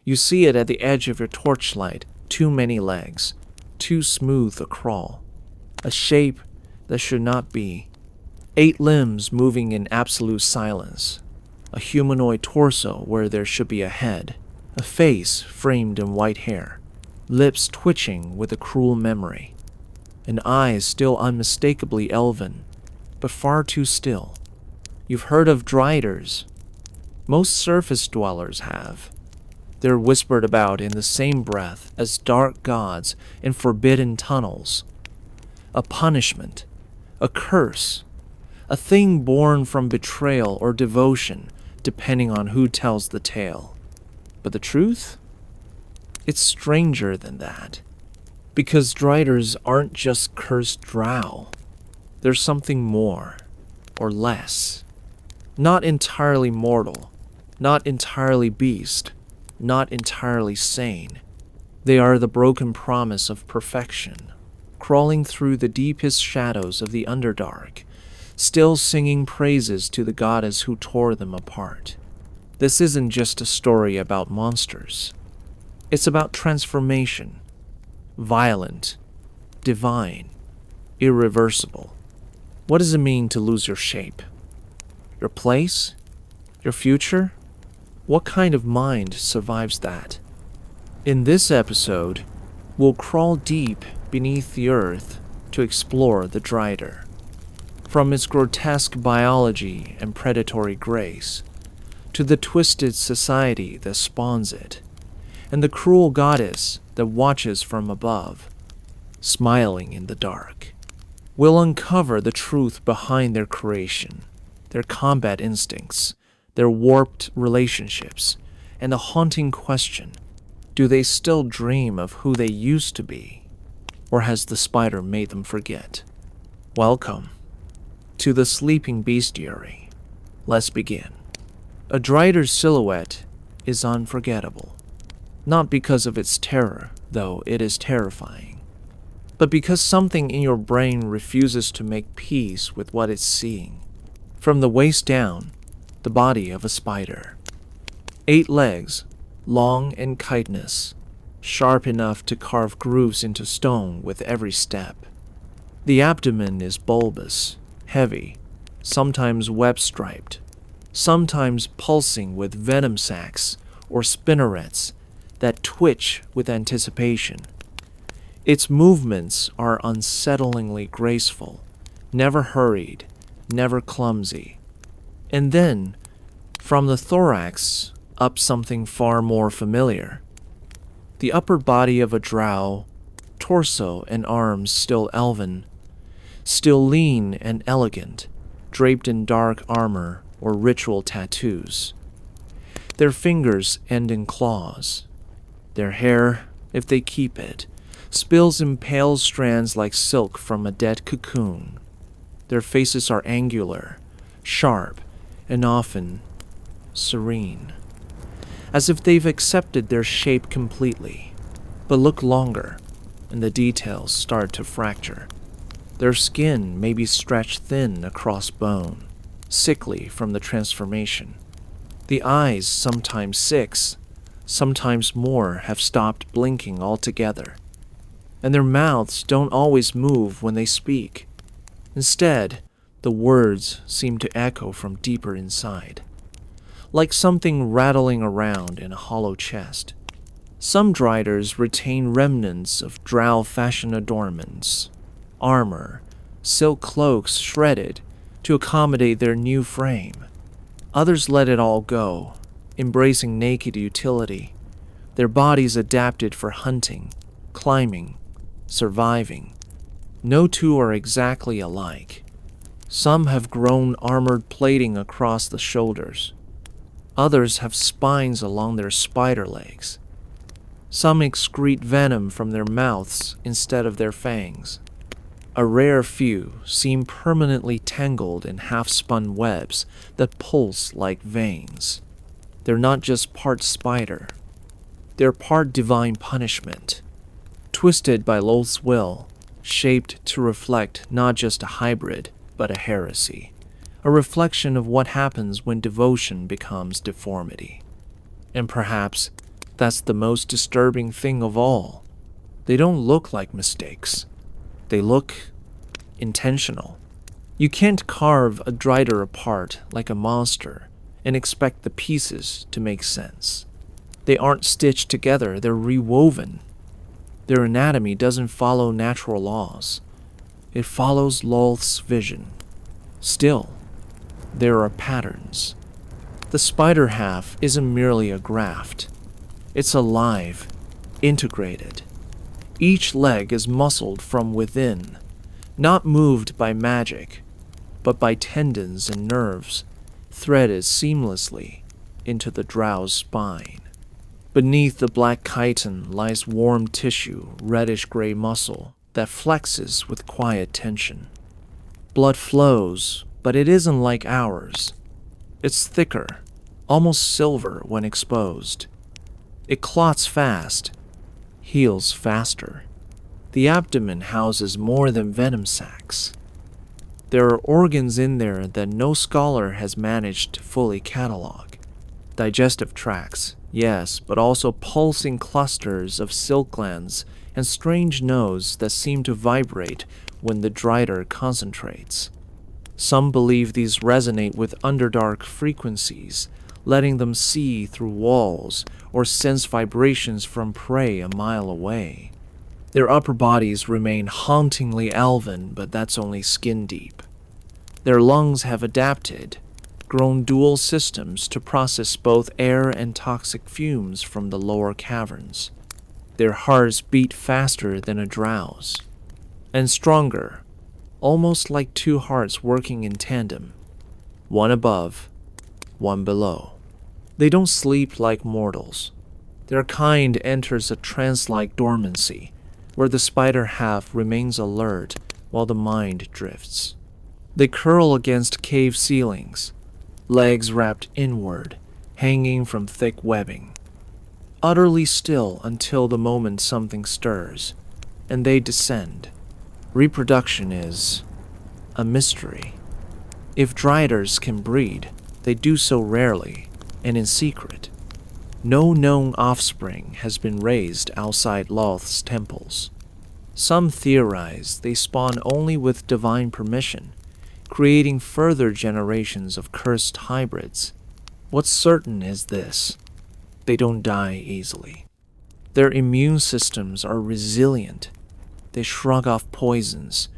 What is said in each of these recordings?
You see it at the edge of your torchlight, too many legs, too smooth a crawl, a shape that should not be, 8 limbs moving in absolute silence, a humanoid torso where there should be a head, a face framed in white hair, lips twitching with a cruel memory, and eyes still unmistakably elven, but far too still. You've heard of Driders. Most surface dwellers have. They're whispered about in the same breath as dark gods in forbidden tunnels. A punishment, a curse, a thing born from betrayal or devotion, depending on who tells the tale. But the truth? It's stranger than that. Because Driders aren't just cursed drow. There's something more, or less. Not entirely mortal, not entirely beast, not entirely sane. They are the broken promise of perfection, crawling through the deepest shadows of the Underdark, still singing praises to the goddess who tore them apart. This isn't just a story about monsters. It's about transformation. Violent, divine, irreversible. What does it mean to lose your shape? Your place? Your future? What kind of mind survives that? In this episode, we'll crawl deep beneath the earth to explore the Drider. From its grotesque biology and predatory grace, to the twisted society that spawns it, and the cruel goddess that watches from above, smiling in the dark. We'll uncover the truth behind their creation, their combat instincts, their warped relationships, and the haunting question, do they still dream of who they used to be, or has the spider made them forget? Welcome to the Sleeping Bestiary. Let's begin. A Drider's silhouette is unforgettable. Not because of its terror, though it is terrifying, but because something in your brain refuses to make peace with what it's seeing. From the waist down, the body of a spider. 8 legs, long and chitinous, sharp enough to carve grooves into stone with every step. The abdomen is bulbous, heavy, sometimes web-striped, sometimes pulsing with venom sacs or spinnerets that twitch with anticipation. Its movements are unsettlingly graceful, never hurried, never clumsy. And then, from the thorax, up something far more familiar. The upper body of a drow, torso and arms still elven, still lean and elegant, draped in dark armor or ritual tattoos. Their fingers end in claws. Their hair, if they keep it, spills in pale strands like silk from a dead cocoon. Their faces are angular, sharp, and often serene, as if they've accepted their shape completely. But look longer, and the details start to fracture. Their skin may be stretched thin across bone, sickly from the transformation. The eyes, sometimes 6, sometimes more, have stopped blinking altogether, and their mouths don't always move when they speak. Instead, the words seem to echo from deeper inside, like something rattling around in a hollow chest. Some Driders retain remnants of drow fashion adornments, armor, silk cloaks shredded to accommodate their new frame. Others let it all go, embracing naked utility, their bodies adapted for hunting, climbing, surviving. No two are exactly alike. Some have grown armored plating across the shoulders. Others have spines along their spider legs. Some excrete venom from their mouths instead of their fangs. A rare few seem permanently tangled in half-spun webs that pulse like veins. They're not just part spider. They're part divine punishment, twisted by Lolth's will, shaped to reflect not just a hybrid, but a heresy, a reflection of what happens when devotion becomes deformity. And perhaps That's the most disturbing thing of all. They don't look like mistakes. They look intentional. You can't carve a drider apart like a monster and expect the pieces to make sense. They aren't stitched together, they're rewoven. Their anatomy doesn't follow natural laws. It follows Lolth's vision. Still, there are patterns. The spider half isn't merely a graft. It's alive, integrated. Each leg is muscled from within, not moved by magic, but by tendons and nerves threaded seamlessly into the drow's spine. Beneath the black chitin lies warm tissue, reddish-gray muscle that flexes with quiet tension. Blood flows, but it isn't like ours. It's thicker, almost silver when exposed. It clots fast, heals faster. The abdomen houses more than venom sacs. There are organs in there that no scholar has managed to fully catalog. Digestive tracts, yes, but also pulsing clusters of silk glands and strange nodes that seem to vibrate when the drider concentrates. Some believe these resonate with underdark frequencies, letting them see through walls or sense vibrations from prey a mile away. Their upper bodies remain hauntingly elven, but that's only skin deep. Their lungs have adapted, grown dual systems to process both air and toxic fumes from the lower caverns. Their hearts beat faster than a drow's, and stronger, almost like two hearts working in tandem, one above, one below. They don't sleep like mortals. Their kind enters a trance-like dormancy, where the spider half remains alert while the mind drifts. They curl against cave ceilings, legs wrapped inward, hanging from thick webbing. Utterly still until the moment something stirs, and they descend. Reproduction is a mystery. If driders can breed, they do so rarely and in secret. No known offspring has been raised outside Lolth's temples. Some theorize they spawn only with divine permission, creating further generations of cursed hybrids. What's certain is this: they don't die easily. Their immune systems are resilient. They shrug off poisons.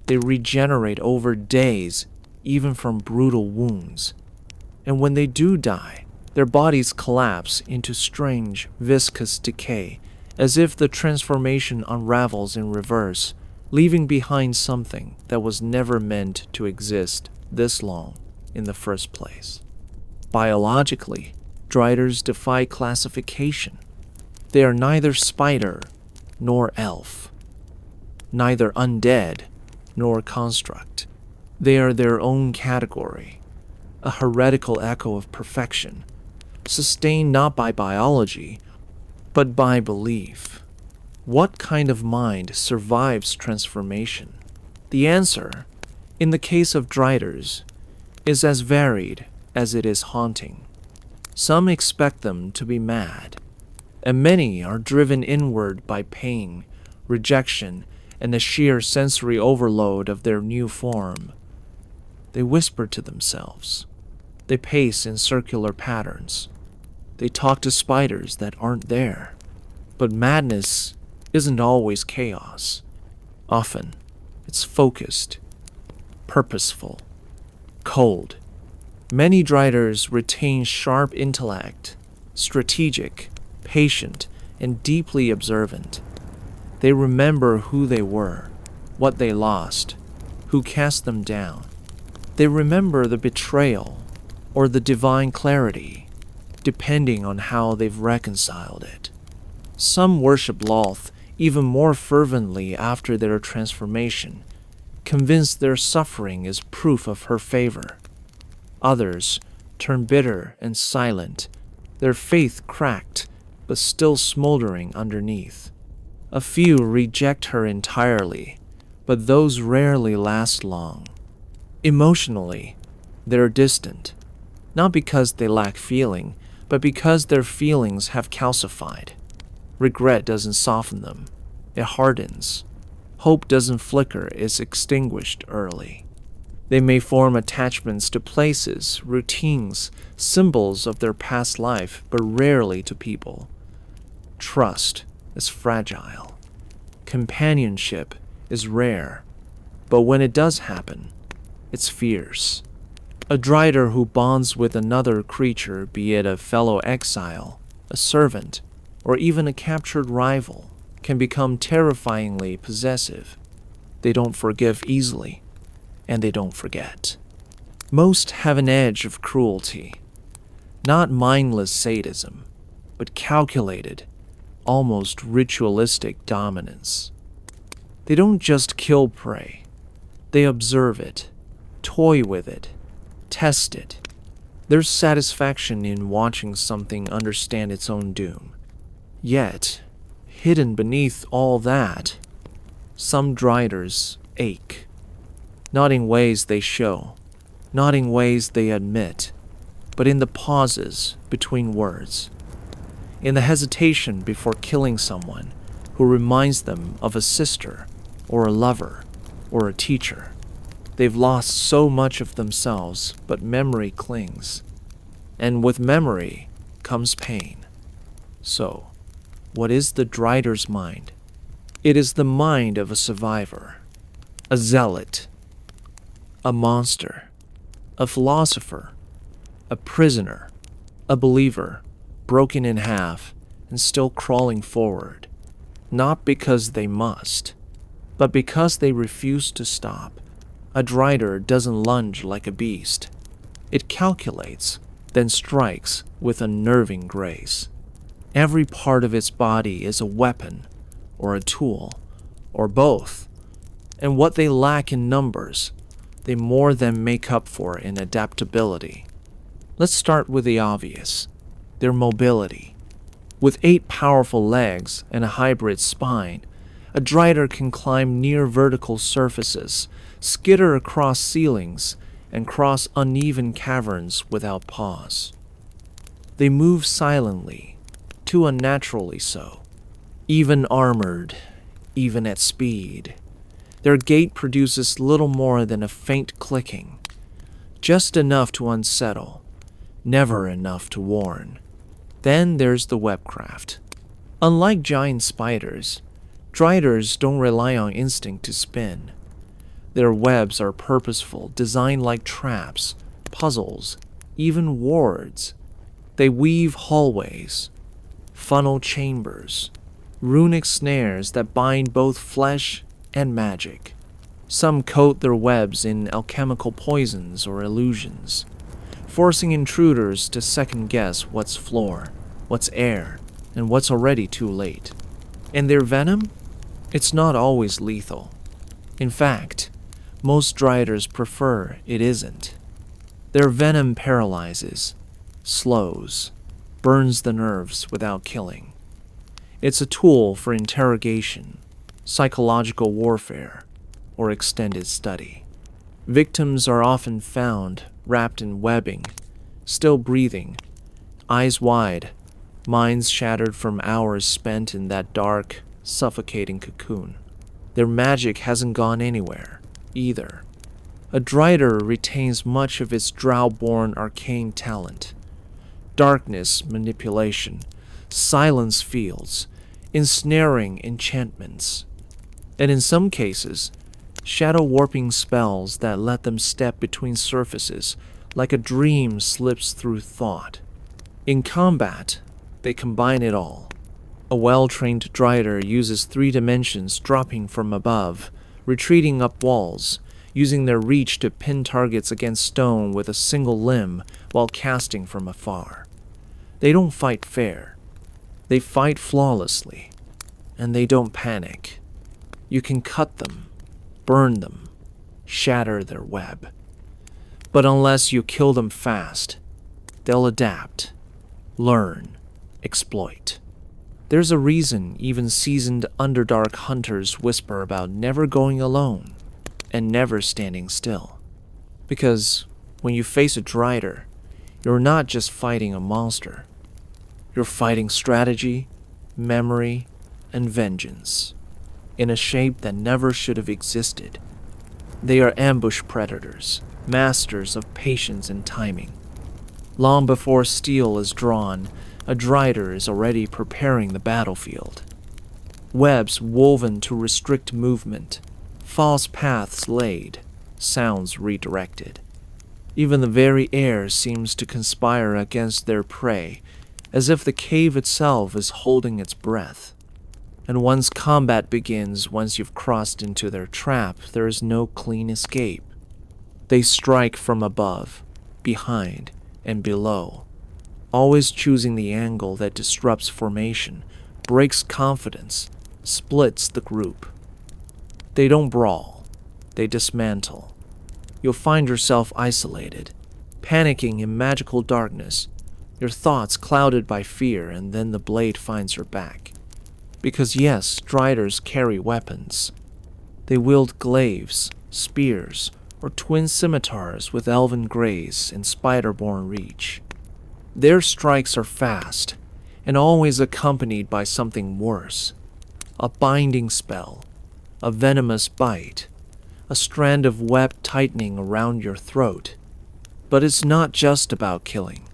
They regenerate over days, even from brutal wounds. And when they do die, their bodies collapse into strange, viscous decay, as if the transformation unravels in reverse, leaving behind something that was never meant to exist this long in the first place. Biologically, driders defy classification. They are neither spider nor elf, neither undead nor construct. They are their own category, a heretical echo of perfection, sustained not by biology, but by belief. What kind of mind survives transformation? The answer, in the case of driders, is as varied as it is haunting. Some expect them to be mad, and many are driven inward by pain, rejection, and the sheer sensory overload of their new form. They whisper to themselves. They pace in circular patterns. They talk to spiders that aren't there. But madness isn't always chaos. Often, it's focused, purposeful, cold. Many driders retain sharp intellect, strategic, patient, and deeply observant. They remember who they were, what they lost, who cast them down. They remember the betrayal or the divine clarity, depending on how they've reconciled it. Some worship Lolth even more fervently after their transformation, convinced their suffering is proof of her favor. Others turn bitter and silent, their faith cracked but still smoldering underneath. A few reject her entirely, but those rarely last long. Emotionally, they're distant, not because they lack feeling, but because their feelings have calcified. Regret doesn't soften them, it hardens. Hope doesn't flicker, it's extinguished early. They may form attachments to places, routines, symbols of their past life, but rarely to people. Trust is fragile. Companionship is rare, but when it does happen, it's fierce. A drider who bonds with another creature, be it a fellow exile, a servant, or even a captured rival, can become terrifyingly possessive. They don't forgive easily, and they don't forget. Most have an edge of cruelty, not mindless sadism, but calculated, almost ritualistic dominance. They don't just kill prey, they observe it, toy with it, test it. There's satisfaction in watching something understand its own doom. Yet, hidden beneath all that, some driders ache. Not in ways they show, not in ways they admit, but in the pauses between words. In the hesitation before killing someone who reminds them of a sister or a lover or a teacher. They've lost so much of themselves, but memory clings. And with memory comes pain. So, what is the drider's mind? It is the mind of a survivor, a zealot, a monster, a philosopher, a prisoner, a believer, broken in half and still crawling forward, not because they must, but because they refuse to stop. A drider doesn't lunge like a beast. It calculates, then strikes with unnerving grace. Every part of its body is a weapon, or a tool, or both, and what they lack in numbers, they more than make up for in adaptability. Let's start with the obvious, their mobility. With 8 powerful legs and a hybrid spine, a drider can climb near vertical surfaces, skitter across ceilings, and cross uneven caverns without pause. They move silently, too unnaturally so, even armored, even at speed. Their gait produces little more than a faint clicking, just enough to unsettle, never enough to warn. Then there's the webcraft. Unlike giant spiders, driders don't rely on instinct to spin. Their webs are purposeful, designed like traps, puzzles, even wards. They weave hallways, funnel chambers, runic snares that bind both flesh and magic. Some coat their webs in alchemical poisons or illusions, forcing intruders to second-guess what's floor, what's air, and what's already too late. And their venom? It's not always lethal. In fact, most driders prefer it isn't. Their venom paralyzes, slows, burns the nerves without killing. It's a tool for interrogation, psychological warfare, or extended study. Victims are often found wrapped in webbing, still breathing, eyes wide, minds shattered from hours spent in that dark, suffocating cocoon. Their magic hasn't gone anywhere, either. A drider retains much of its drow-born arcane talent. Darkness manipulation, silence fields, ensnaring enchantments, and in some cases, shadow-warping spells that let them step between surfaces like a dream slips through thought. In combat, they combine it all. A well-trained drider uses 3 dimensions dropping from above, retreating up walls, using their reach to pin targets against stone with a single limb while casting from afar. They don't fight fair. They fight flawlessly, and they don't panic. You can cut them, burn them, shatter their web. But unless you kill them fast, they'll adapt, learn, exploit. There's a reason even seasoned Underdark hunters whisper about never going alone and never standing still. Because when you face a drider, you're not just fighting a monster, You're fighting strategy, memory, and vengeance, in a shape that never should have existed. They are ambush predators, masters of patience and timing. Long before steel is drawn, a drider is already preparing the battlefield. Webs woven to restrict movement, false paths laid, sounds redirected. Even the very air seems to conspire against their prey, as if the cave itself is holding its breath. And once combat begins, once you've crossed into their trap, there is no clean escape. They strike from above, behind, and below, always choosing the angle that disrupts formation, breaks confidence, splits the group. They don't brawl, they dismantle. You'll find yourself isolated, panicking in magical darkness, your thoughts clouded by fear, and then the blade finds your back. Because yes, Driders carry weapons. They wield glaives, spears, or twin scimitars with elven grace and spider-born reach. Their strikes are fast, and always accompanied by something worse. A binding spell, a venomous bite, a strand of web tightening around your throat. But it's not just about killing.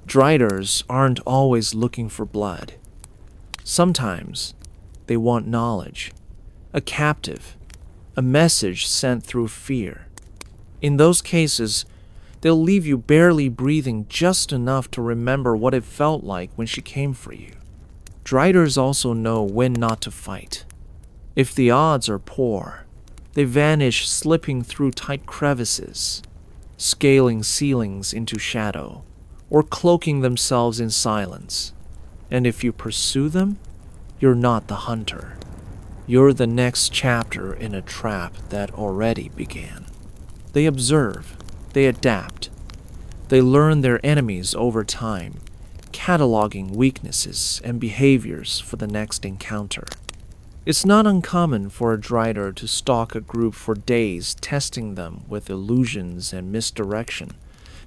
Driders aren't always looking for blood. Sometimes they want knowledge, a captive, a message sent through fear. In those cases, they'll leave you barely breathing just enough to remember what it felt like when she came for you. Driders also know when not to fight. If the odds are poor, they vanish slipping through tight crevices, scaling ceilings into shadow, or cloaking themselves in silence. And if you pursue them, you're not the hunter. You're the next chapter in a trap that already began. They observe, they adapt, they learn their enemies over time, cataloging weaknesses and behaviors for the next encounter. It's not uncommon for a drider to stalk a group for days, testing them with illusions and misdirection,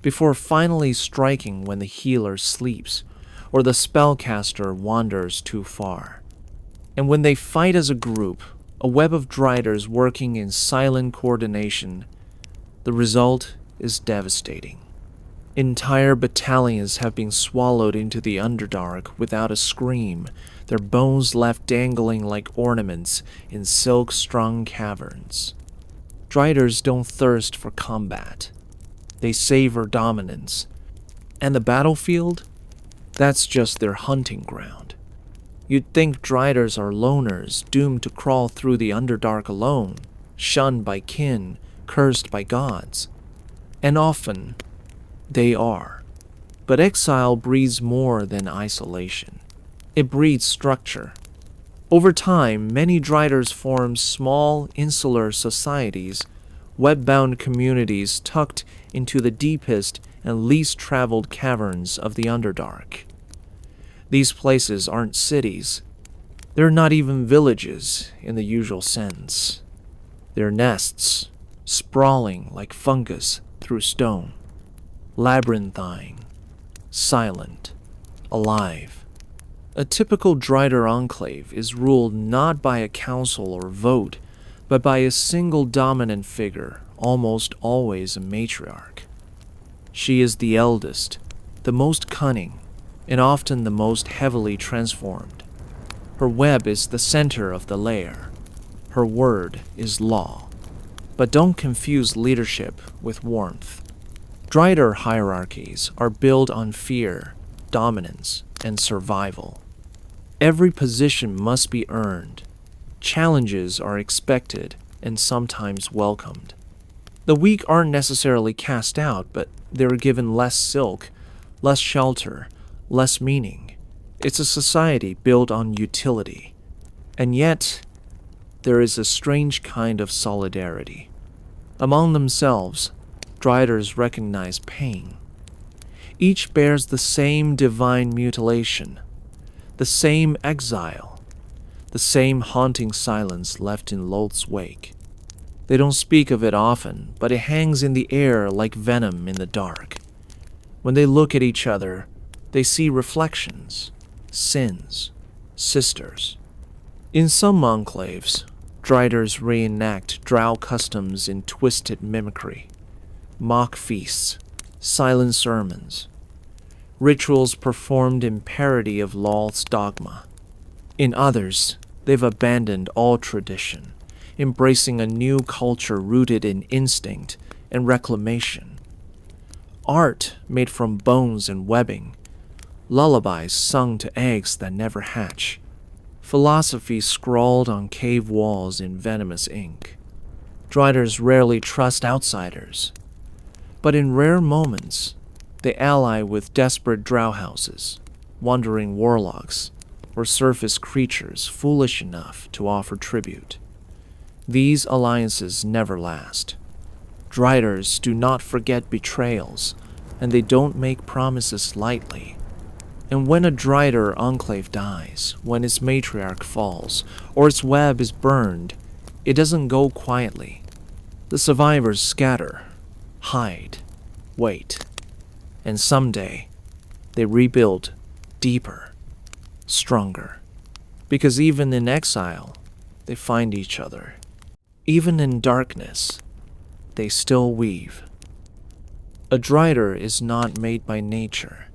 before finally striking when the healer sleeps or the spellcaster wanders too far. And when they fight as a group, a web of driders working in silent coordination, the result is devastating. Entire battalions have been swallowed into the Underdark without a scream, their bones left dangling like ornaments in silk-strung caverns. Driders don't thirst for combat. They savor dominance. And the battlefield? That's just their hunting ground. You'd think Driders are loners doomed to crawl through the Underdark alone, shunned by kin, cursed by gods. And often, they are. But exile breeds more than isolation. It breeds structure. Over time, many Driders form small, insular societies, web-bound communities tucked into the deepest and least traveled caverns of the Underdark. These places aren't cities. They're not even villages in the usual sense. They're nests, sprawling like fungus through stone, labyrinthine, silent, alive. A typical Drider enclave is ruled not by a council or vote, but by a single dominant figure, almost always a matriarch. She is the eldest, the most cunning, and often the most heavily transformed. Her web is the center of the lair. Her word is law. But don't confuse leadership with warmth. Drider hierarchies are built on fear, dominance, and survival. Every position must be earned. Challenges are expected and sometimes welcomed. The weak aren't necessarily cast out, but they're given less silk, less shelter, less meaning. It's a society built on utility. And yet, there is a strange kind of solidarity. Among themselves, Driders recognize pain. Each bears the same divine mutilation, the same exile, the same haunting silence left in Lolth's wake. They don't speak of it often, but it hangs in the air like venom in the dark. When they look at each other, They see reflections, sins, sisters. In some enclaves, Driders reenact drow customs in twisted mimicry, mock feasts, silent sermons, rituals performed in parody of Lolth's dogma. In others, they've abandoned all tradition, embracing a new culture rooted in instinct and reclamation. Art made from bones and webbing, lullabies sung to eggs that never hatch, philosophy scrawled on cave walls in venomous ink. Driders rarely trust outsiders, but in rare moments, they ally with desperate drow houses, wandering warlocks, or surface creatures foolish enough to offer tribute. These alliances never last. Driders do not forget betrayals, and they don't make promises lightly. And when a Drider enclave dies, when its matriarch falls, or its web is burned, it doesn't go quietly. The survivors scatter, hide, wait, and someday they rebuild deeper, stronger. Because even in exile, they find each other. Even in darkness, they still weave. A Drider is not made by nature.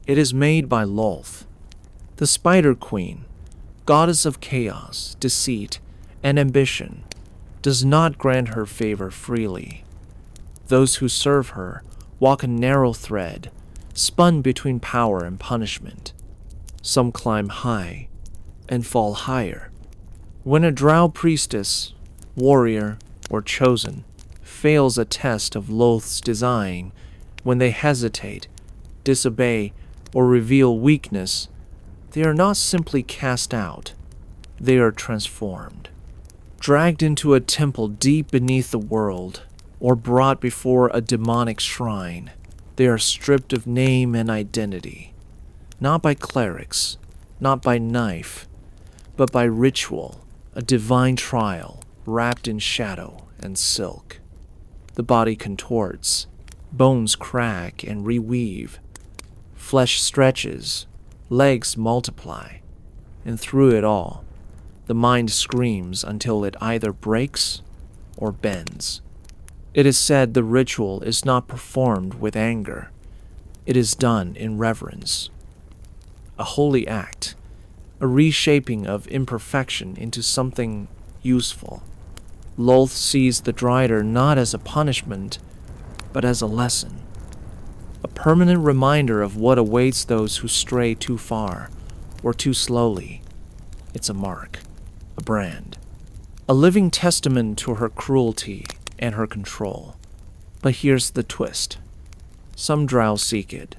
It is made by Lolth. The Spider Queen, goddess of chaos, deceit, and ambition, does not grant her favor freely. Those who serve her walk a narrow thread, spun between power and punishment. Some climb high and fall higher. When a drow priestess, warrior, or chosen fails a test of Lolth's design, when they hesitate, disobey, or reveal weakness, they are not simply cast out, they are transformed. Dragged into a temple deep beneath the world, or brought before a demonic shrine, they are stripped of name and identity, not by clerics, not by knife, but by ritual, a divine trial wrapped in shadow and silk. The body contorts, bones crack and reweave, flesh stretches, legs multiply, and through it all, the mind screams until it either breaks or bends. It is said the ritual is not performed with anger. It is done in reverence. A holy act, a reshaping of imperfection into something useful. Lolth sees the Drider not as a punishment, but as a lesson. A permanent reminder of what awaits those who stray too far or too slowly. It's a mark, a brand, a living testament to her cruelty and her control. But here's the twist. Some drow seek it.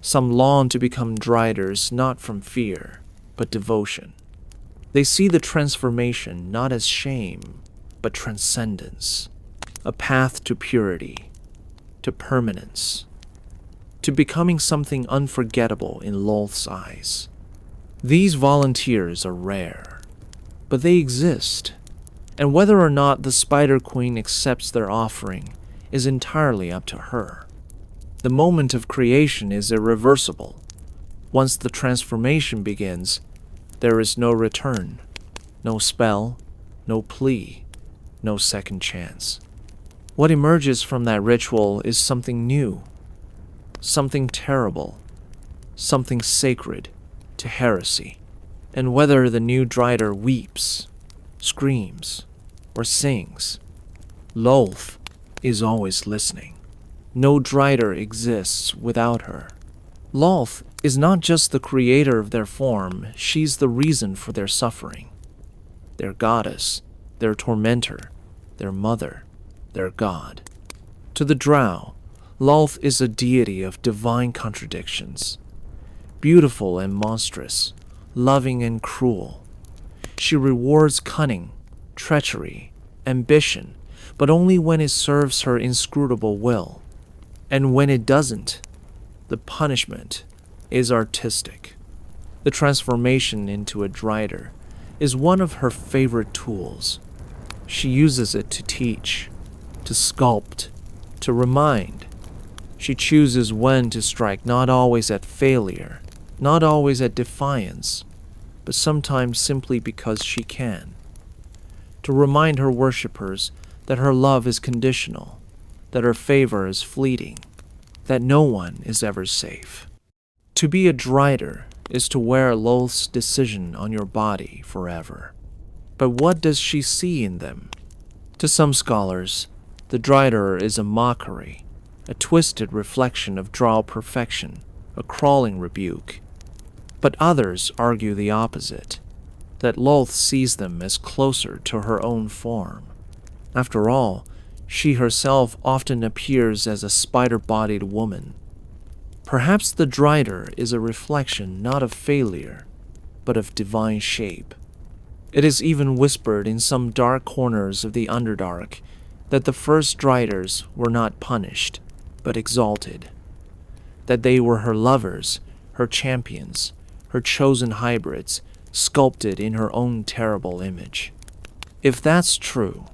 Some long to become Driders not from fear, but devotion. They see the transformation not as shame, but transcendence, a path to purity, to permanence, to becoming something unforgettable in Lolth's eyes. These volunteers are rare, but they exist, and whether or not the Spider Queen accepts their offering is entirely up to her. The moment of creation is irreversible. Once the transformation begins, there is no return, no spell, no plea, no second chance. What emerges from that ritual is something new, something terrible, something sacred to heresy. And whether the new Drider weeps, screams, or sings, Lolth is always listening. No Drider exists without her. Lolth is not just the creator of their form, she's the reason for their suffering. Their goddess, their tormentor, their mother, their god. To the drow, Lolth is a deity of divine contradictions, beautiful and monstrous, loving and cruel. She rewards cunning, treachery, ambition, but only when it serves her inscrutable will. And when it doesn't, the punishment is artistic. The transformation into a Drider is one of her favorite tools. She uses it to teach, to sculpt, to remind, She chooses when to strike, not always at failure, not always at defiance, but sometimes simply because she can. To remind her worshippers that her love is conditional, that her favor is fleeting, that no one is ever safe. To be a drider is to wear Lolth's decision on your body forever. But what does she see in them? To some scholars, the drider is a mockery, a twisted reflection of drow perfection, a crawling rebuke. But others argue the opposite, that Lolth sees them as closer to her own form. After all, she herself often appears as a spider-bodied woman. Perhaps the drider is a reflection not of failure, but of divine shape. It is even whispered in some dark corners of the Underdark that the first Driders were not punished, but exalted. That they were her lovers, her champions, her chosen hybrids, sculpted in her own terrible image. If that's true,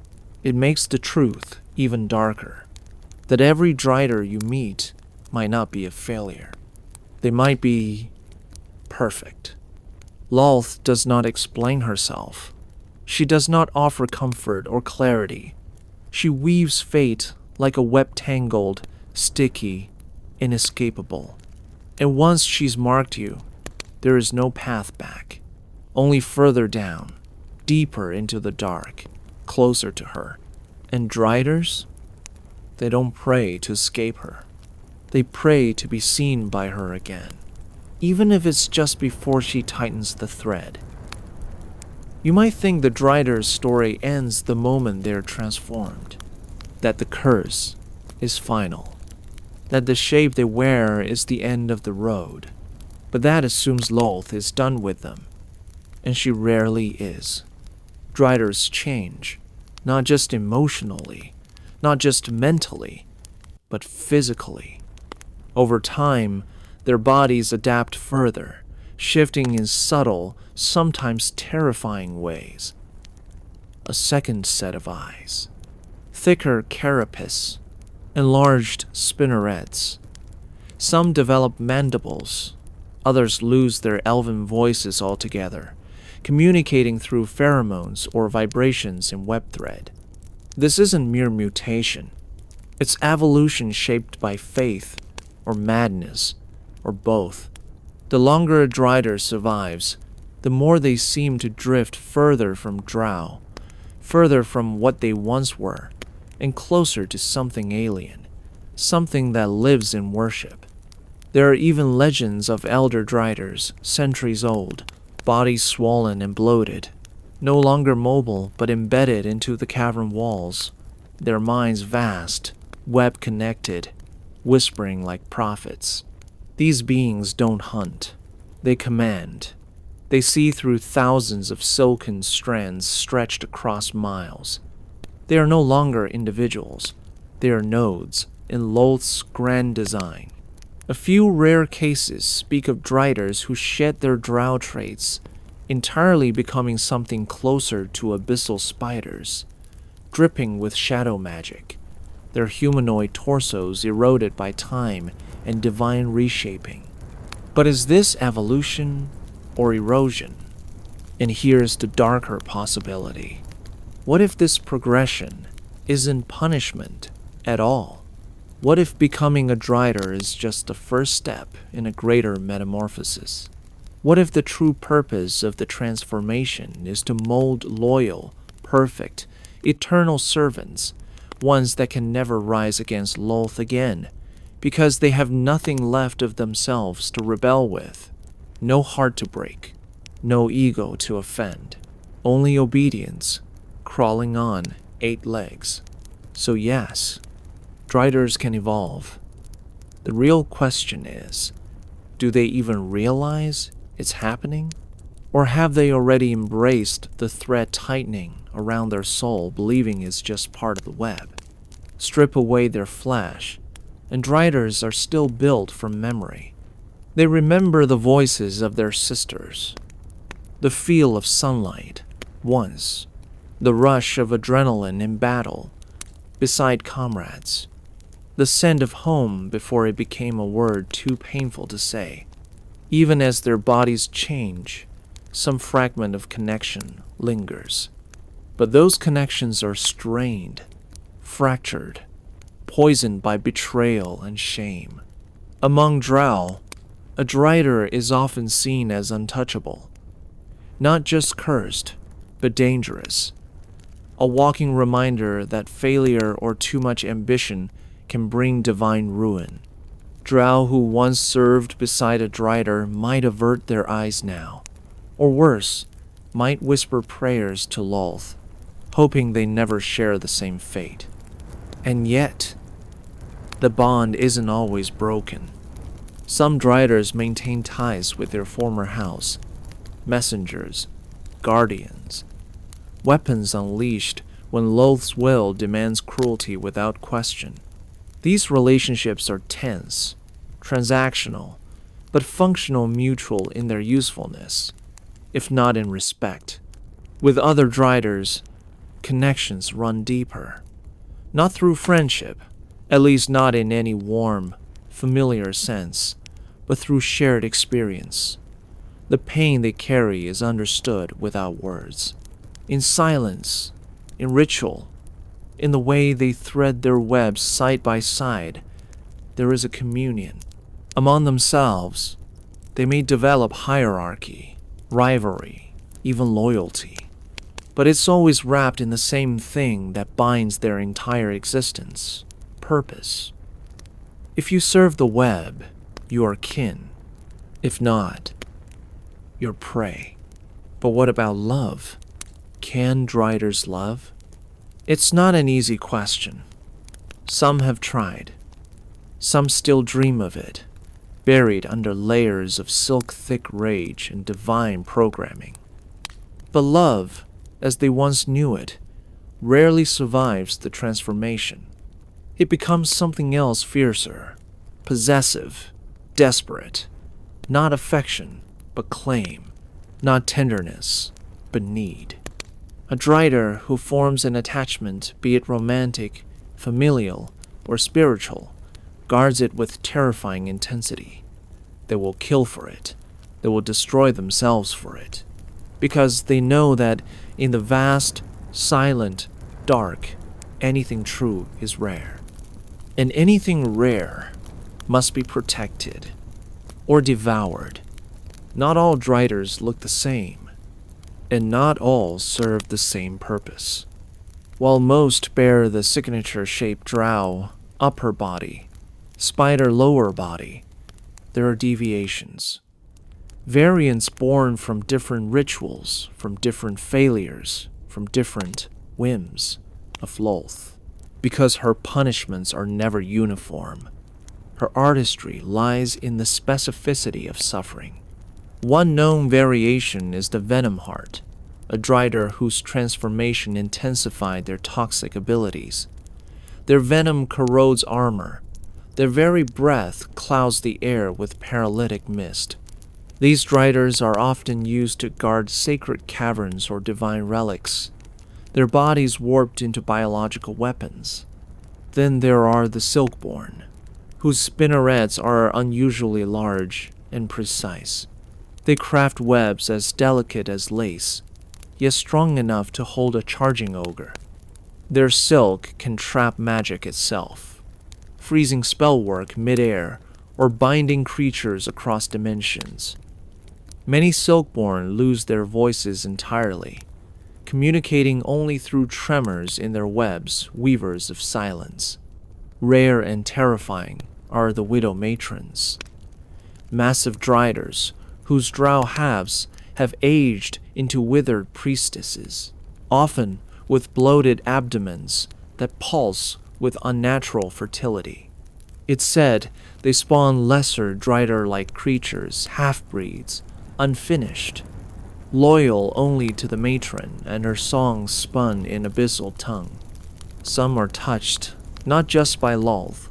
it makes the truth even darker. That every Drider you meet might not be a failure. They might be perfect. Lolth does not explain herself. She does not offer comfort or clarity. She weaves fate like a web tangled, sticky, inescapable. And once she's marked you, there is no path back. Only further down, deeper into the dark, closer to her. And Driders? They don't pray to escape her. They pray to be seen by her again, even if it's just before she tightens the thread. You might think the Drider's story ends the moment they're transformed, that the curse is final, that the shape they wear is the end of the road. But that assumes Lolth is done with them, and she rarely is. Driders change, not just emotionally, not just mentally, but physically. Over time, their bodies adapt further, shifting in subtle, sometimes terrifying ways. A second set of eyes, thicker carapace, enlarged spinnerets. Some develop mandibles, others lose their elven voices altogether, communicating through pheromones or vibrations in web thread. This isn't mere mutation. It's evolution shaped by faith, or madness, or both. The longer a Drider survives, the more they seem to drift further from drow, further from what they once were, and closer to something alien, something that lives in worship. There are even legends of elder Driders, centuries old, bodies swollen and bloated, no longer mobile but embedded into the cavern walls, their minds vast, web-connected, whispering like prophets. These beings don't hunt. They command. They see through thousands of silken strands stretched across miles. They are no longer individuals. They are nodes in Lolth's grand design. A few rare cases speak of Driders who shed their drow traits, entirely becoming something closer to abyssal spiders, dripping with shadow magic, their humanoid torsos eroded by time and divine reshaping. But is this evolution or erosion? And here's the darker possibility. What if this progression isn't punishment at all? What if becoming a Drider is just the first step in a greater metamorphosis? What if the true purpose of the transformation is to mold loyal, perfect, eternal servants, ones that can never rise against Lolth again, because they have nothing left of themselves to rebel with, no heart to break, no ego to offend, only obedience, crawling on 8 legs. So yes, Driders can evolve. The real question is, do they even realize it's happening? Or have they already embraced the thread tightening around their soul, believing it's just part of the web? Strip away their flesh, and Driders are still built from memory. They remember the voices of their sisters, the feel of sunlight once, the rush of adrenaline in battle beside comrades. the scent of home before it became a word too painful to say. Even as their bodies change, some fragment of connection lingers. But those connections are strained, fractured, poisoned by betrayal and shame. Among drow, a drider is often seen as untouchable, not just cursed, but dangerous. A walking reminder that failure or too much ambition can bring divine ruin. Drow who once served beside a drider might avert their eyes now, or worse, might whisper prayers to Lolth, hoping they never share the same fate. And yet, the bond isn't always broken. Some driders maintain ties with their former house, messengers, guardians, weapons unleashed when Lolth's will demands cruelty without question. These relationships are tense, transactional, but functional mutual in their usefulness, if not in respect. With other driders, connections run deeper, not through friendship, at least not in any warm, familiar sense, but through shared experience. The pain they carry is understood without words. In silence, in ritual, in the way they thread their webs side by side, there is a communion. Among themselves, they may develop hierarchy, rivalry, even loyalty. But it's always wrapped in the same thing that binds their entire existence: purpose. If you serve the web, you are kin. If not, you're prey. But what about love? Can driders love? It's not an easy question. Some have tried. Some still dream of it, buried under layers of silk-thick rage and divine programming. But love, as they once knew it, rarely survives the transformation. It becomes something else fiercer, possessive, desperate. Not affection, but claim. Not tenderness, but need. A drider who forms an attachment, be it romantic, familial, or spiritual, guards it with terrifying intensity. They will kill for it. They will destroy themselves for it. Because they know that in the vast, silent, dark, anything true is rare. And anything rare must be protected or devoured. Not all driders look the same, and not all serve the same purpose. While most bear the signature-shaped drow upper body, spider lower body, there are deviations. Variants born from different rituals, from different failures, from different whims of Lolth. Because her punishments are never uniform. Her artistry lies in the specificity of suffering. One known variation is the Venom Heart, a drider whose transformation intensified their toxic abilities. Their venom corrodes armor. Their very breath clouds the air with paralytic mist. These driders are often used to guard sacred caverns or divine relics, their bodies warped into biological weapons. Then there are the Silkborn, whose spinnerets are unusually large and precise. They craft webs as delicate as lace, yet strong enough to hold a charging ogre. Their silk can trap magic itself, freezing spellwork mid-air or binding creatures across dimensions. Many Silkborn lose their voices entirely, communicating only through tremors in their webs, weavers of silence. Rare and terrifying are the Widow Matrons, massive driders whose drow halves have aged into withered priestesses, often with bloated abdomens that pulse with unnatural fertility. It's said they spawn lesser drider-like creatures, half-breeds, unfinished, loyal only to the matron and her songs spun in abyssal tongue. Some are touched not just by Lolth,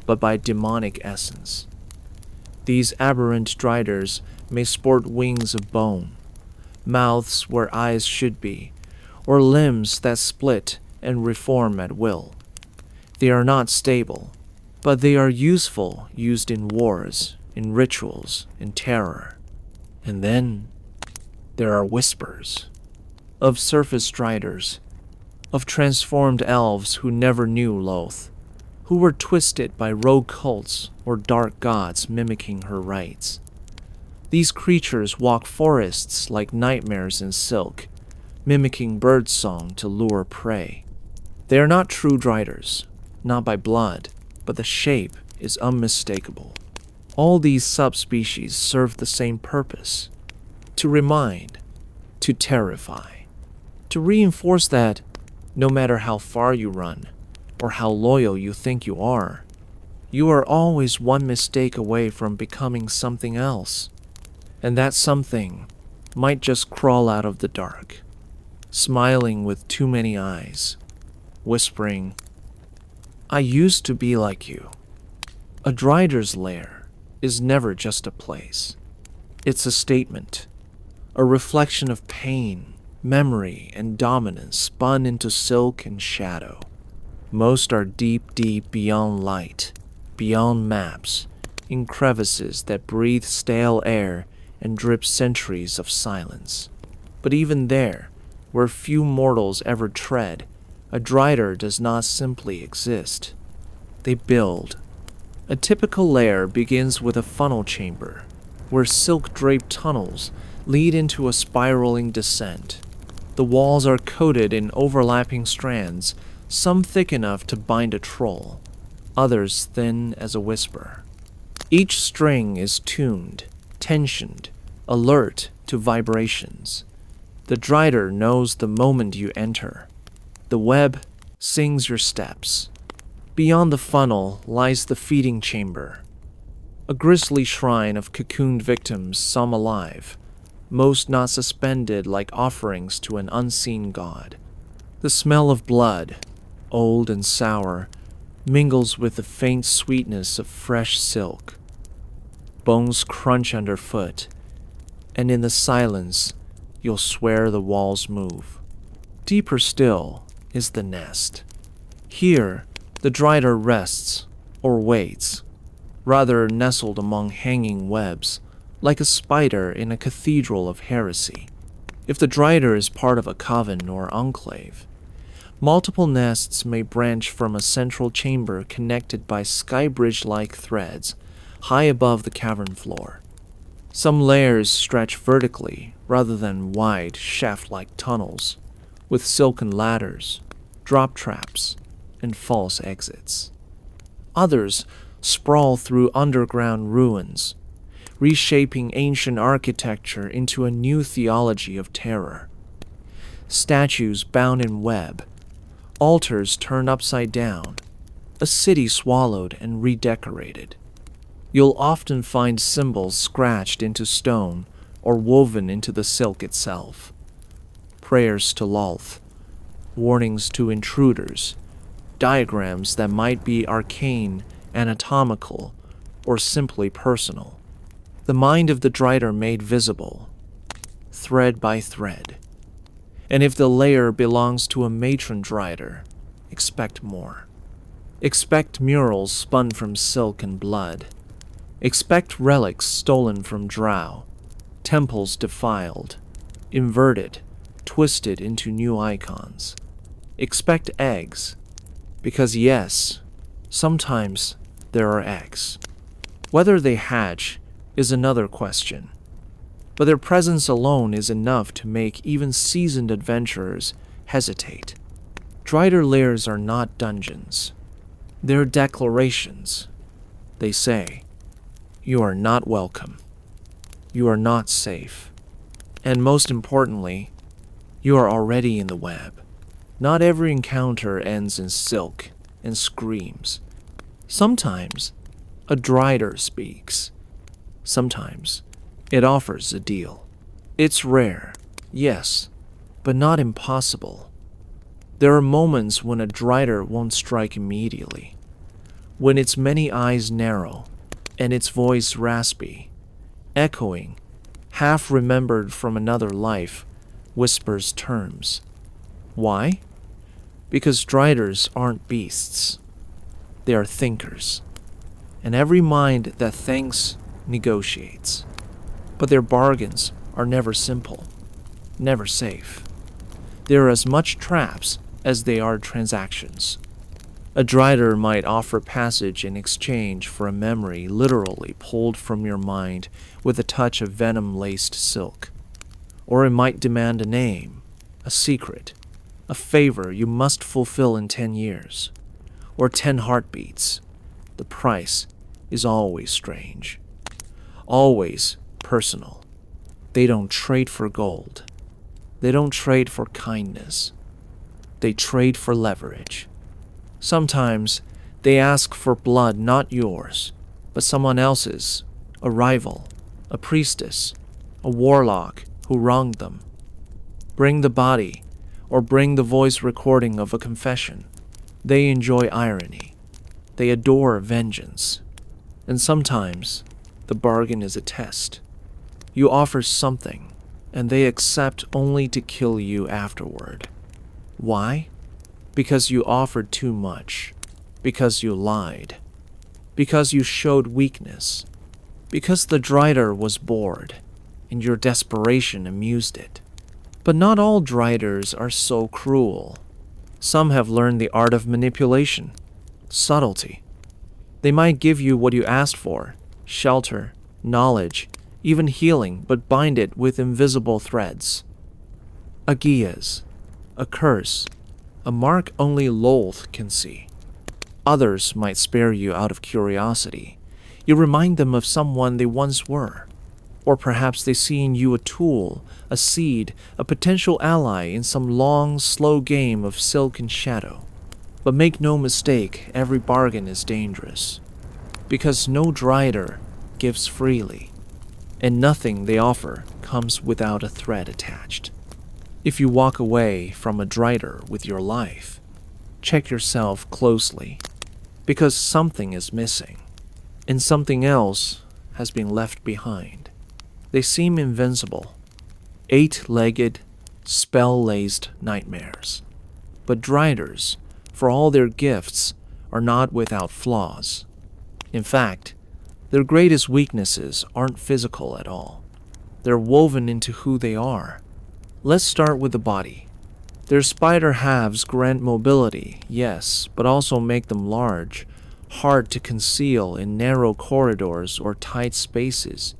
but by demonic essence. These aberrant driders may sport wings of bone, mouths where eyes should be, or limbs that split and reform at will. They are not stable, But they are useful, used in wars, in rituals, in terror. And then there are whispers of surface driders, of transformed elves who never knew Lolth, who were twisted by rogue cults or dark gods mimicking her rites. These creatures walk forests like nightmares in silk, mimicking birdsong to lure prey. They are not true driders, not by blood, but the shape is unmistakable. All these subspecies serve the same purpose: to remind, to terrify, to reinforce that no matter how far you run or how loyal you think you are always one mistake away from becoming something else. And that something might just crawl out of the dark, smiling with too many eyes, whispering, "I used to be like you." A drider's lair is never just a place. It's a statement, a reflection of pain, memory, and dominance spun into silk and shadow. Most are deep, deep beyond light, beyond maps, in crevices that breathe stale air and drip centuries of silence. But even there, where few mortals ever tread, a drider does not simply exist. They build. A typical lair begins with a funnel chamber, where silk-draped tunnels lead into a spiraling descent. The walls are coated in overlapping strands, some thick enough to bind a troll, others thin as a whisper. Each string is tuned, tensioned, alert to vibrations. The drider knows the moment you enter. The web sings your steps. Beyond the funnel lies the feeding chamber, a grisly shrine of cocooned victims, some alive, most not suspended like offerings to an unseen god. The smell of blood, old and sour, mingles with the faint sweetness of fresh silk. Bones crunch underfoot, and in the silence, you'll swear the walls move. Deeper still is the nest. Here, the drider rests, or waits, rather nestled among hanging webs, like a spider in a cathedral of heresy. If the drider is part of a coven or enclave, multiple nests may branch from a central chamber connected by skybridge-like threads high above the cavern floor. Some lairs stretch vertically rather than wide, shaft-like tunnels, with silken ladders, drop traps, and false exits. Others sprawl through underground ruins, reshaping ancient architecture into a new theology of terror. Statues bound in web, altars turned upside down, a city swallowed and redecorated. You'll often find symbols scratched into stone or woven into the silk itself. Prayers to Lolth, warnings to intruders, diagrams that might be arcane, anatomical, or simply personal. The mind of the drider made visible, thread by thread. And if the lair belongs to a matron drider, expect more. Expect murals spun from silk and blood. Expect relics stolen from drow, temples defiled, inverted, twisted into new icons. Expect eggs, because yes, sometimes there are eggs. Whether they hatch is another question, but their presence alone is enough to make even seasoned adventurers hesitate. Drider lairs are not dungeons. They're declarations. They say, "You are not welcome. You are not safe. And most importantly, you are already in the web." Not every encounter ends in silk and screams. Sometimes a drider speaks. Sometimes it offers a deal. It's rare, yes, but not impossible. There are moments when a drider won't strike immediately, when its many eyes narrow and its voice raspy, echoing, half remembered from another life, whispers terms. Why? Because driders aren't beasts. They are thinkers. and every mind that thinks negotiates. But their bargains are never simple, never safe. They are as much traps as they are transactions. A drider might offer passage in exchange for a memory literally pulled from your mind with a touch of venom-laced silk. Or it might demand a name, a secret, a favor you must fulfill in 10 years, or 10 heartbeats. The price is always strange, always personal. They don't trade for gold. They don't trade for kindness. They trade for leverage. Sometimes they ask for blood not yours, but someone else's, a rival, a priestess, a warlock who wronged them. Bring the body, or bring the voice recording of a confession. They enjoy irony. They adore vengeance. And sometimes the bargain is a test. You offer something, and they accept only to kill you afterward. Why? Because you offered too much. Because you lied. Because you showed weakness. Because the drider was bored, and your desperation amused it. But not all driders are so cruel. Some have learned the art of manipulation, subtlety. They might give you what you asked for, shelter, knowledge, even healing, but bind it with invisible threads. Agias, a curse, a mark only Lolth can see. Others might spare you out of curiosity. You remind them of someone they once were. Or perhaps they see in you a tool, a seed, a potential ally in some long, slow game of silk and shadow. But make no mistake, every bargain is dangerous. Because no drider gives freely, and nothing they offer comes without a thread attached. If you walk away from a drider with your life, check yourself closely, because something is missing, and something else has been left behind. They seem invincible, 8-legged, spell-laced nightmares. But driders, for all their gifts, are not without flaws. In fact, their greatest weaknesses aren't physical at all. They're woven into who they are. Let's start with the body. Their spider halves grant mobility, yes, but also make them large, hard to conceal in narrow corridors or tight spaces.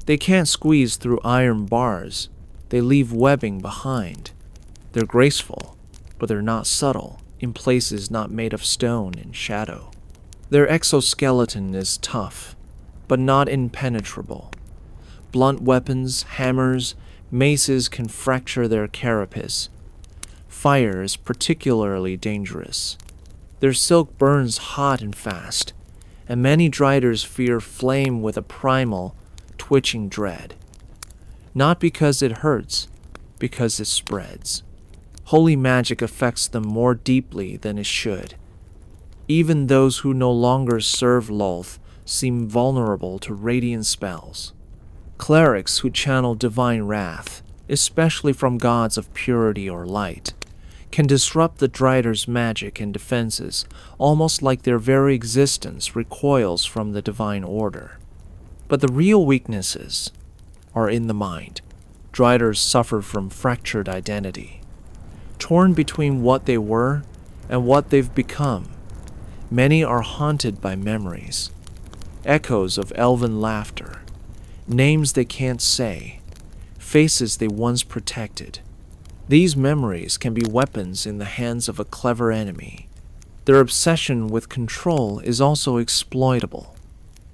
They can't squeeze through iron bars. They leave webbing behind. They're graceful, but they're not subtle, in places not made of stone and shadow. Their exoskeleton is tough, but not impenetrable. Blunt weapons, hammers, maces can fracture their carapace. Fire is particularly dangerous. Their silk burns hot and fast, and many driders fear flame with a primal, twitching dread. Not because it hurts, because it spreads. Holy magic affects them more deeply than it should. Even those who no longer serve Lolth seem vulnerable to radiant spells. Clerics who channel divine wrath, especially from gods of purity or light, can disrupt the drider's magic and defenses, almost like their very existence recoils from the divine order. But the real weaknesses are in the mind. Driders suffer from fractured identity, torn between what they were and what they've become. Many are haunted by memories, echoes of elven laughter, names they can't say, faces they once protected. These memories can be weapons in the hands of a clever enemy. Their obsession with control is also exploitable.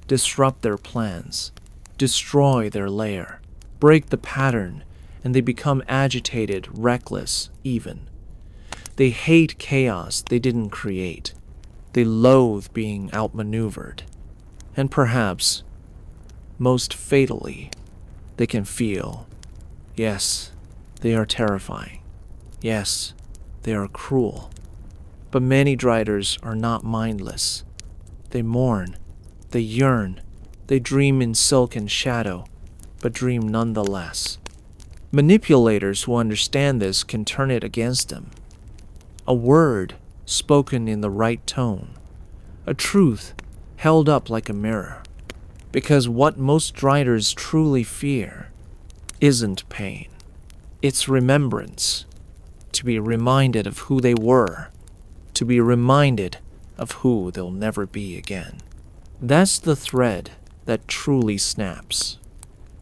Disrupt their plans, destroy their lair, break the pattern, and they become agitated, reckless, even. They hate chaos they didn't create. They loathe being outmaneuvered. And perhaps, most fatally, they can feel, yes, they are terrifying. Yes, they are cruel. But many driders are not mindless. They mourn. They yearn, they dream in silk and shadow, but dream nonetheless. Manipulators who understand this can turn it against them. A word spoken in the right tone, a truth held up like a mirror. Because what most driders truly fear isn't pain. It's remembrance. To be reminded of who they were. To be reminded of who they'll never be again. That's the thread that truly snaps.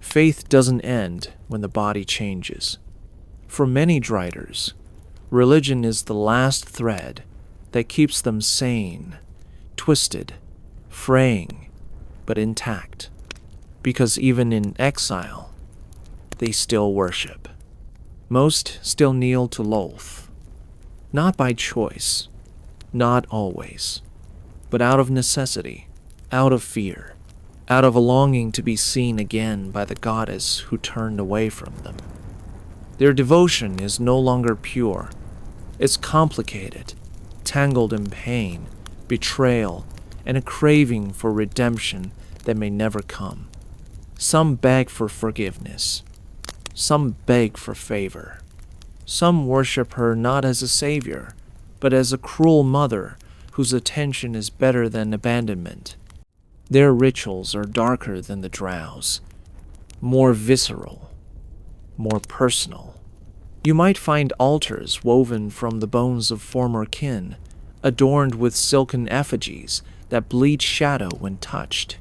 Faith doesn't end when the body changes. For many driders, religion is the last thread that keeps them sane, twisted, fraying, but intact. Because even in exile, they still worship. Most still kneel to Lolth. Not by choice, not always, but out of necessity, out of fear, out of a longing to be seen again by the goddess who turned away from them. Their devotion is no longer pure. It's complicated, tangled in pain, betrayal, and a craving for redemption that may never come. Some beg for forgiveness. Some beg for favor. Some worship her not as a savior, but as a cruel mother whose attention is better than abandonment. Their rituals are darker than the drowse, more visceral, more personal. You might find altars woven from the bones of former kin, adorned with silken effigies that bleed shadow when touched.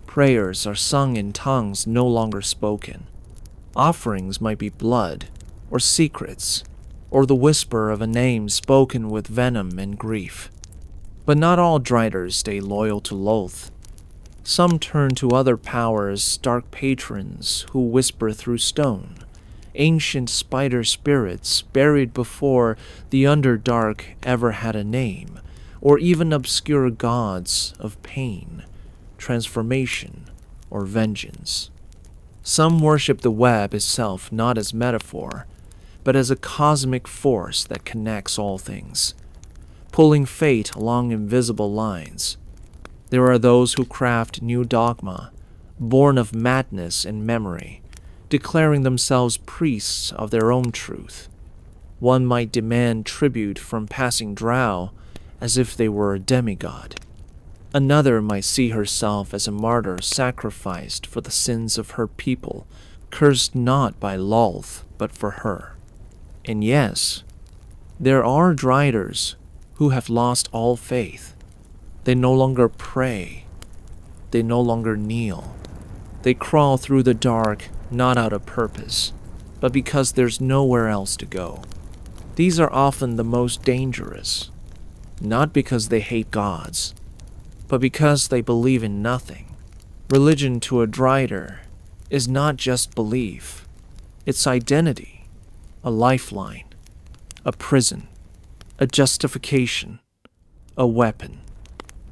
Prayers are sung in tongues no longer spoken. Offerings might be blood, or secrets, or the whisper of a name spoken with venom and grief. But not all driders stay loyal to Lolth. Some turn to other powers, dark patrons who whisper through stone, ancient spider spirits buried before the Underdark ever had a name, or even obscure gods of pain, transformation, or vengeance. Some worship the web itself not as metaphor, but as a cosmic force that connects all things, pulling fate along invisible lines. There are those who craft new dogma, born of madness and memory, declaring themselves priests of their own truth. One might demand tribute from passing drow as if they were a demigod. Another might see herself as a martyr sacrificed for the sins of her people, cursed not by Lolth, but for her. And yes, there are driders who have lost all faith. They no longer pray. They no longer kneel. They crawl through the dark, not out of purpose, but because there's nowhere else to go. These are often the most dangerous, not because they hate gods, but because they believe in nothing. Religion to a drider is not just belief. It's identity, a lifeline, a prison, a justification, a weapon.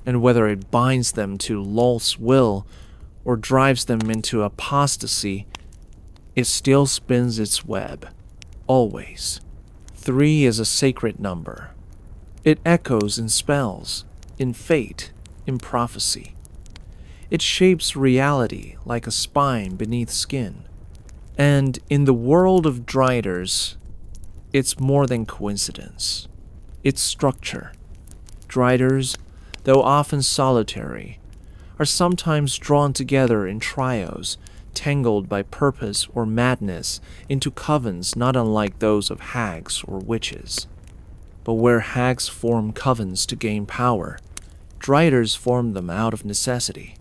And whether it binds them to Lolth's will or drives them into apostasy, it still spins its web, always. 3 is a sacred number. It echoes in spells, in fate, in prophecy. It shapes reality like a spine beneath skin. And in the world of driders, it's more than coincidence. It's structure. Driders, though often solitary, are sometimes drawn together in trios, tangled by purpose or madness into covens not unlike those of hags or witches. But where hags form covens to gain power, driders form them out of necessity.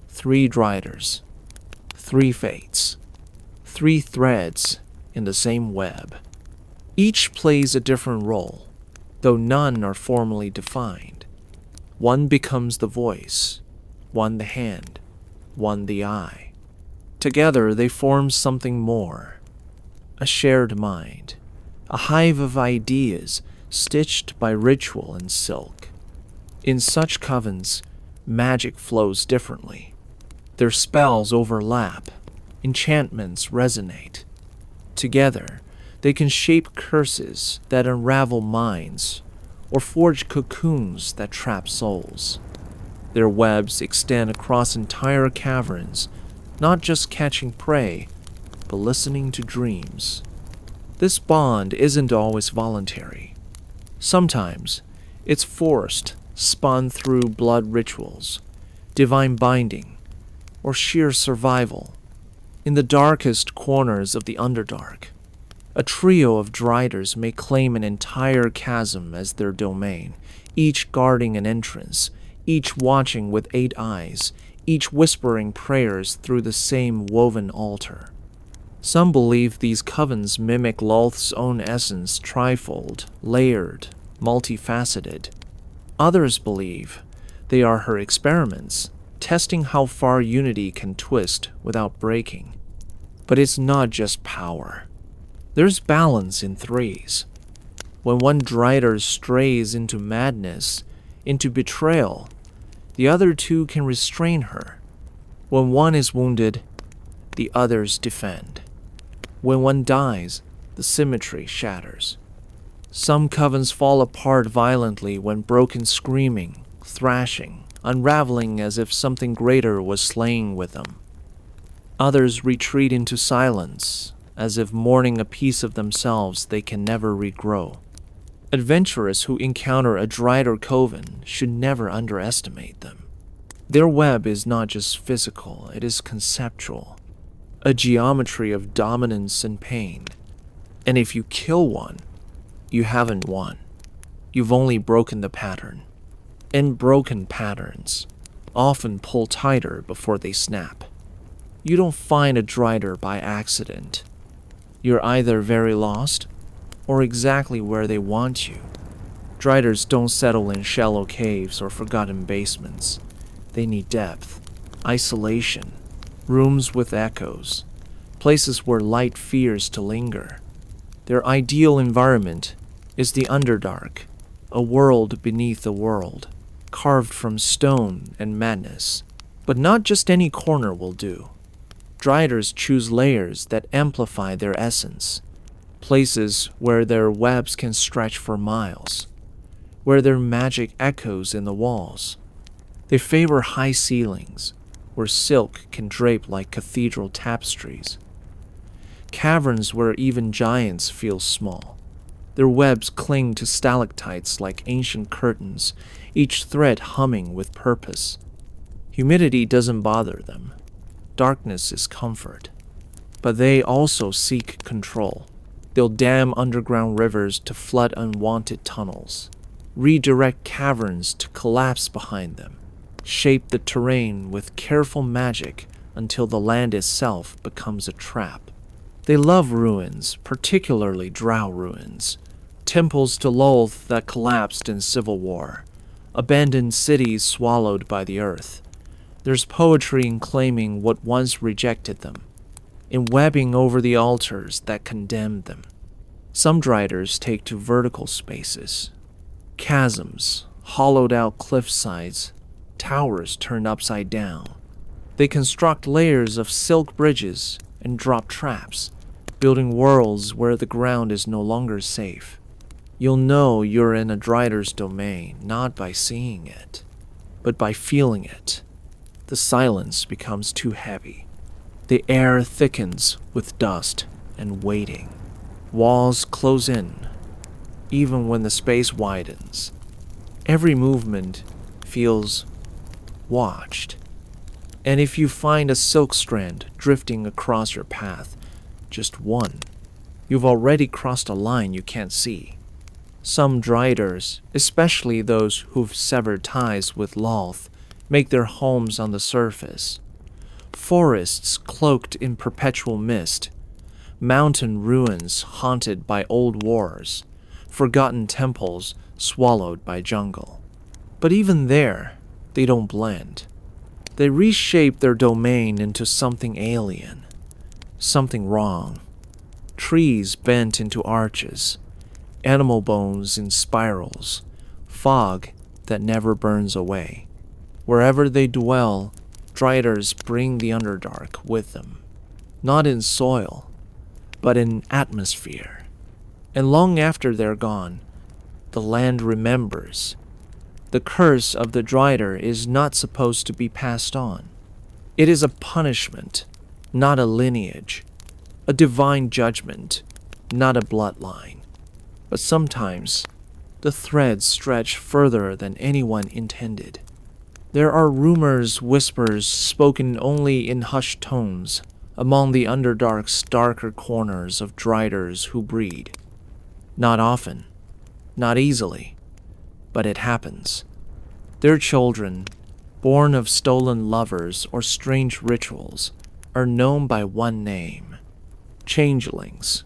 3 driders, 3 fates, 3 threads in the same web. Each plays a different role, though none are formally defined. One becomes the voice, one the hand, one the eye. Together they form something more, a shared mind, a hive of ideas stitched by ritual and silk. In such covens, magic flows differently. Their spells overlap, enchantments resonate. Together, they can shape curses that unravel minds, or forge cocoons that trap souls. Their webs extend across entire caverns, not just catching prey, but listening to dreams. This bond isn't always voluntary. Sometimes, it's forced, spun through blood rituals, divine binding, or sheer survival. In the darkest corners of the Underdark, a trio of Driders may claim an entire chasm as their domain, each guarding an entrance, each watching with 8 eyes, each whispering prayers through the same woven altar. Some believe these covens mimic Lolth's own essence, trifold, layered, multifaceted. Others believe they are her experiments, testing how far unity can twist without breaking. But it's not just power. There's balance in threes. When one Drider strays into madness, into betrayal, the other 2 can restrain her. When one is wounded, the others defend. When one dies, the symmetry shatters. Some covens fall apart violently when broken screaming, thrashing, unraveling as if something greater was slaying with them. Others retreat into silence, as if mourning a piece of themselves they can never regrow. Adventurers who encounter a Drider coven should never underestimate them. Their web is not just physical, it is conceptual, a geometry of dominance and pain. And if you kill one, you haven't won. You've only broken the pattern. And broken patterns often pull tighter before they snap. You don't find a Drider by accident. You're either very lost or exactly where they want you. Driders don't settle in shallow caves or forgotten basements. They need depth, isolation, rooms with echoes, places where light fears to linger. Their ideal environment is the Underdark, a world beneath a world, carved from stone and madness. But not just any corner will do. Driders choose layers that amplify their essence, places where their webs can stretch for miles, where their magic echoes in the walls. They favor high ceilings, where silk can drape like cathedral tapestries. Caverns where even giants feel small. Their webs cling to stalactites like ancient curtains, each thread humming with purpose. Humidity doesn't bother them. Darkness is comfort. But they also seek control. They'll dam underground rivers to flood unwanted tunnels, redirect caverns to collapse behind them, shape the terrain with careful magic until the land itself becomes a trap. They love ruins, particularly drow ruins, temples to Lolth that collapsed in civil war, abandoned cities swallowed by the earth. There's poetry in claiming what once rejected them, in webbing over the altars that condemned them. Some Driders take to vertical spaces, chasms, hollowed-out cliffsides, towers turned upside down. They construct layers of silk bridges and drop traps, building worlds where the ground is no longer safe. You'll know you're in a Drider's domain not by seeing it, but by feeling it. The silence becomes too heavy. The air thickens with dust and waiting. Walls close in, even when the space widens. Every movement feels watched. And if you find a silk strand drifting across your path, just one, you've already crossed a line you can't see. Some Driders, especially those who've severed ties with Lolth, make their homes on the surface. Forests cloaked in perpetual mist, mountain ruins haunted by old wars, forgotten temples swallowed by jungle. But even there, they don't blend. They reshape their domain into something alien, something wrong. Trees bent into arches, animal bones in spirals, fog that never burns away. Wherever they dwell, Driders bring the Underdark with them, not in soil, but in atmosphere. And long after they're gone, the land remembers. The curse of the Drider is not supposed to be passed on. It is a punishment, not a lineage, a divine judgment, not a bloodline. But sometimes, the threads stretch further than anyone intended. There are rumors, whispers, spoken only in hushed tones, among the Underdark's darker corners of Driders who breed. Not often, not easily, but it happens. Their children, born of stolen lovers or strange rituals, are known by one name: changelings.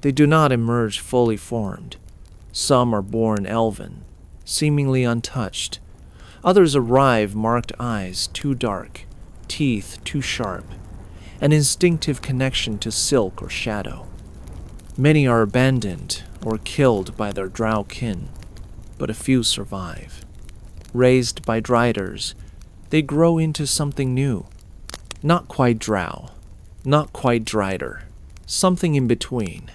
They do not emerge fully formed. Some are born elven, seemingly untouched. Others arrive marked eyes too dark, teeth too sharp, an instinctive connection to silk or shadow. Many are abandoned or killed by their drow kin, but a few survive. Raised by Driders, they grow into something new. Not quite drow, not quite drider, something in between.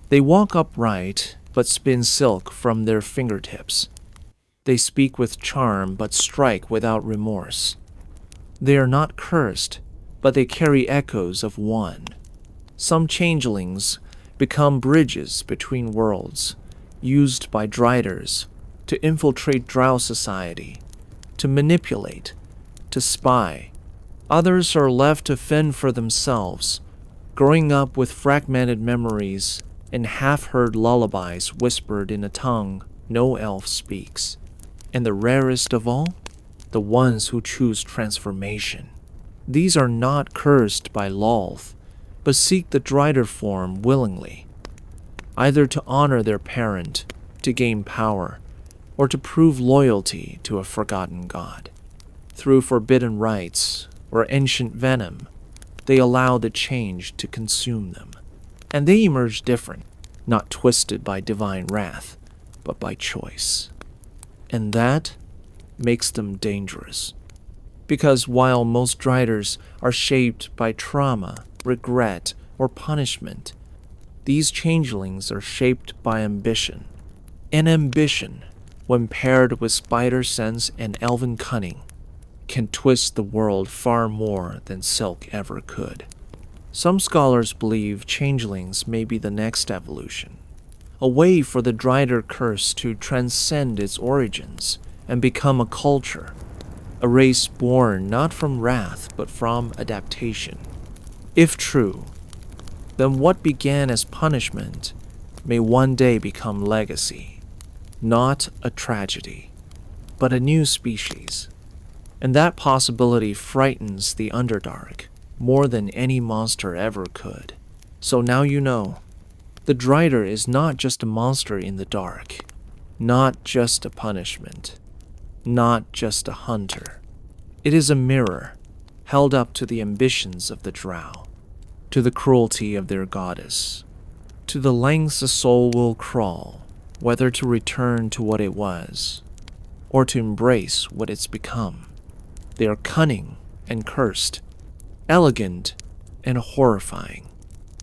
They walk upright, but spin silk from their fingertips. They speak with charm, but strike without remorse. They are not cursed, but they carry echoes of one. Some changelings become bridges between worlds, used by Driders to infiltrate drow society, to manipulate, to spy. Others are left to fend for themselves, growing up with fragmented memories and half-heard lullabies whispered in a tongue no elf speaks. And the rarest of all, the ones who choose transformation. These are not cursed by Lolth, but seek the Drider form willingly, either to honor their parent, to gain power, or to prove loyalty to a forgotten god. Through forbidden rites or ancient venom, they allow the change to consume them. And they emerge different, not twisted by divine wrath, but by choice. And that makes them dangerous. Because while most Driders are shaped by trauma, regret, or punishment, these changelings are shaped by ambition. And ambition, when paired with spider sense and elven cunning, can twist the world far more than silk ever could. Some scholars believe changelings may be the next evolution, a way for the Drider curse to transcend its origins and become a culture, a race born not from wrath but from adaptation. If true, then what began as punishment may one day become legacy, not a tragedy, but a new species. And that possibility frightens the Underdark more than any monster ever could. So now you know. The Drider is not just a monster in the dark, not just a punishment, not just a hunter. It is a mirror held up to the ambitions of the drow, to the cruelty of their goddess, to the lengths a soul will crawl, whether to return to what it was, or to embrace what it's become. They are cunning and cursed, elegant and horrifying,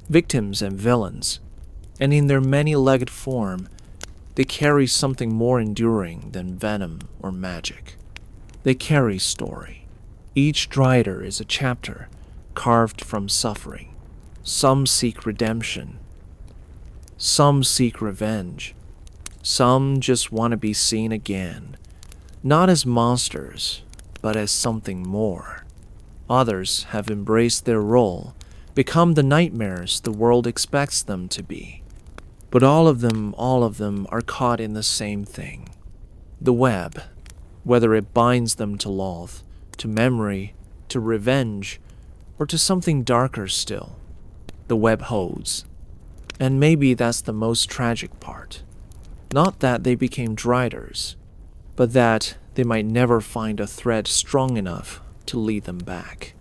victims and villains, and in their many-legged form, they carry something more enduring than venom or magic. They carry story. Each Drider is a chapter carved from suffering. Some seek redemption. Some seek revenge. Some just want to be seen again, not as monsters, but as something more. Others have embraced their role, become the nightmares the world expects them to be. But all of them are caught in the same thing. The web, whether it binds them to Lolth, to memory, to revenge, or to something darker still. The web holds. And maybe that's the most tragic part. Not that they became Driders, but that they might never find a thread strong enough to lead them back.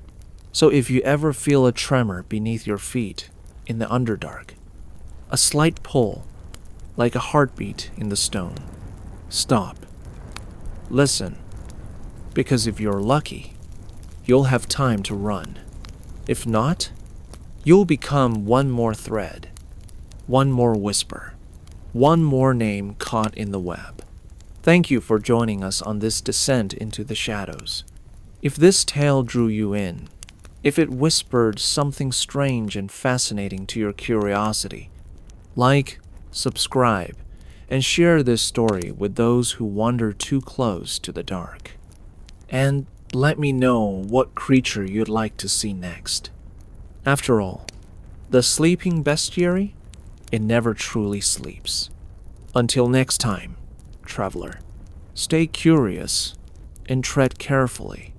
So if you ever feel a tremor beneath your feet in the Underdark, a slight pull, like a heartbeat in the stone, stop. Listen, because if you're lucky, you'll have time to run. If not, you'll become one more thread, one more whisper, one more name caught in the web. Thank you for joining us on this descent into the shadows. If this tale drew you in, if it whispered something strange and fascinating to your curiosity, like, subscribe, and share this story with those who wander too close to the dark. and let me know what creature you'd like to see next. After all, the sleeping bestiary, it never truly sleeps. Until next time, traveler, stay curious and tread carefully.